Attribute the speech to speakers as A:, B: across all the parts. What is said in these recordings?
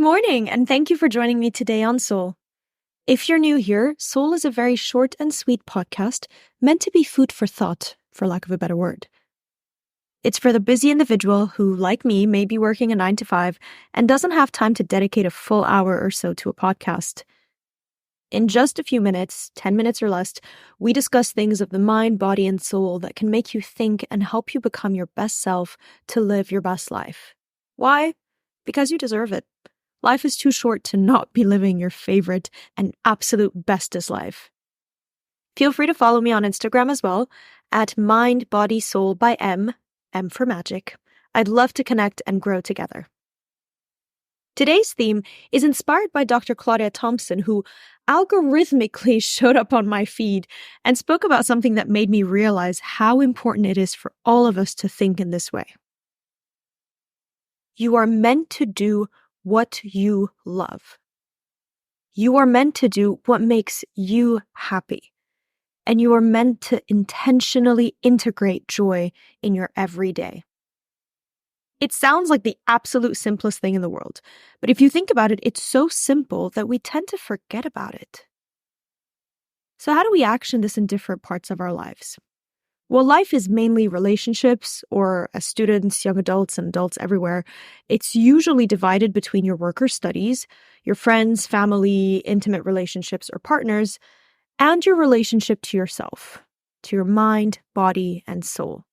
A: morning, and thank you for joining me today on Soul. If you're new here, Soul is a very short and sweet podcast meant to be food for thought, for lack of a better word. It's for the busy individual who, like me, may be working a 9 to 5 and doesn't have time to dedicate a full hour or so to a podcast. In just a few minutes, 10 minutes or less, we discuss things of the mind, body, and soul that can make you think and help you become your best self to live your best life. Why? Because you deserve it. Life is too short to not be living your favorite and absolute bestest life. Feel free to follow me on Instagram as well, at Mind, Body, Soul by M for Magic. I'd love to connect and grow together. Today's theme is inspired by Dr. Claudia Thompson, who algorithmically showed up on my feed and spoke about something that made me realize how important it is for all of us to think in this way. You are meant to do what you love. You are meant to do what makes you happy. And you are meant to intentionally integrate joy in your everyday. It sounds like the absolute simplest thing in the world, but if you think about it, it's so simple that we tend to forget about it. So how do we action this in different parts of our lives? Well, life is mainly relationships, or as students, young adults, and adults everywhere, it's usually divided between your work or studies, your friends, family, intimate relationships, or partners, and your relationship to yourself, to your mind, body, and soul.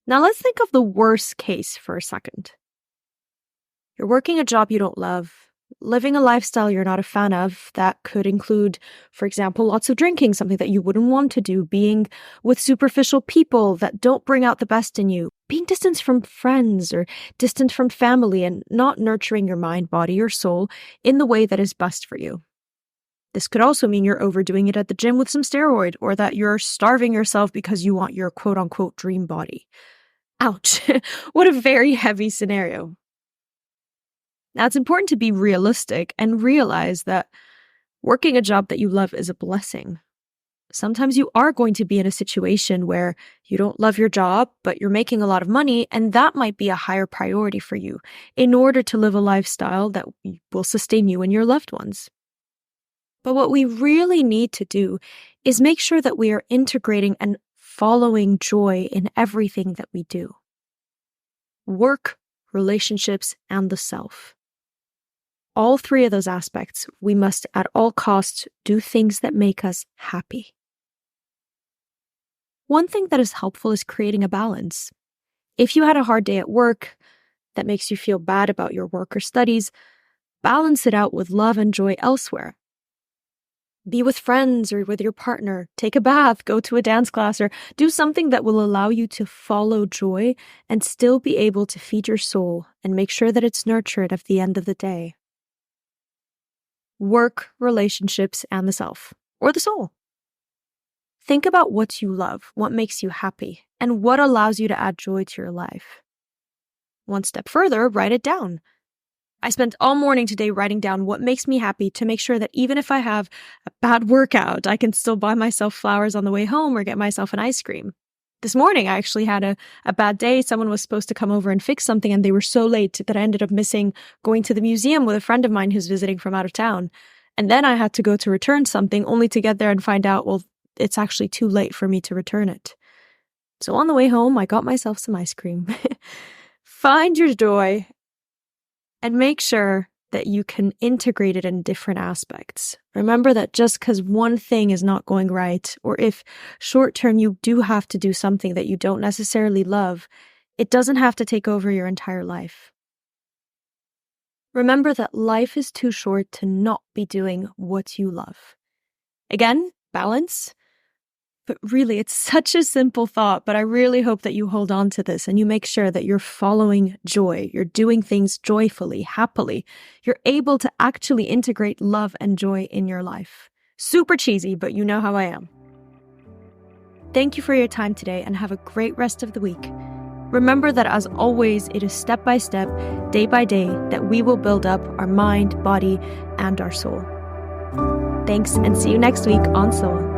A: Now let's think of the worst case for a second. You're working a job you don't love, living a lifestyle you're not a fan of that could include, for example, lots of drinking, something that you wouldn't want to do, being with superficial people that don't bring out the best in you, being distant from friends or distant from family, and not nurturing your mind, body, or soul in the way that is best for you. This could also mean you're overdoing it at the gym with some steroid, or that you're starving yourself because you want your quote-unquote dream body. Ouch, what a very heavy scenario. Now, it's important to be realistic and realize that working a job that you love is a blessing. Sometimes you are going to be in a situation where you don't love your job, but you're making a lot of money, and that might be a higher priority for you in order to live a lifestyle that will sustain you and your loved ones. But what we really need to do is make sure that we are integrating and following joy in everything that we do. Work, relationships, and the self. All three of those aspects, we must at all costs do things that make us happy. One thing that is helpful is creating a balance. If you had a hard day at work that makes you feel bad about your work or studies, balance it out with love and joy elsewhere. Be with friends or with your partner, take a bath, go to a dance class, or do something that will allow you to follow joy and still be able to feed your soul and make sure that it's nurtured at the end of the day. Work, relationships, and the self, or the soul. Think about what you love, what makes you happy, and what allows you to add joy to your life. One step further, write it down. I spent all morning today writing down what makes me happy to make sure that even if I have a bad workout, I can still buy myself flowers on the way home or get myself an ice cream. This morning, I actually had a bad day. Someone was supposed to come over and fix something, and they were so late that I ended up missing going to the museum with a friend of mine who's visiting from out of town. And then I had to go to return something, only to get there and find out, well, it's actually too late for me to return it. So on the way home, I got myself some ice cream. Find your joy. And make sure that you can integrate it in different aspects. Remember that just because one thing is not going right, or if short term you do have to do something that you don't necessarily love, it doesn't have to take over your entire life. Remember that life is too short to not be doing what you love. Again, balance. But really, it's such a simple thought, but I really hope that you hold on to this and you make sure that you're following joy. You're doing things joyfully, happily. You're able to actually integrate love and joy in your life. Super cheesy, but you know how I am. Thank you for your time today and have a great rest of the week. Remember that as always, it is step by step, day by day, that we will build up our mind, body, and our soul. Thanks, and see you next week on Soul.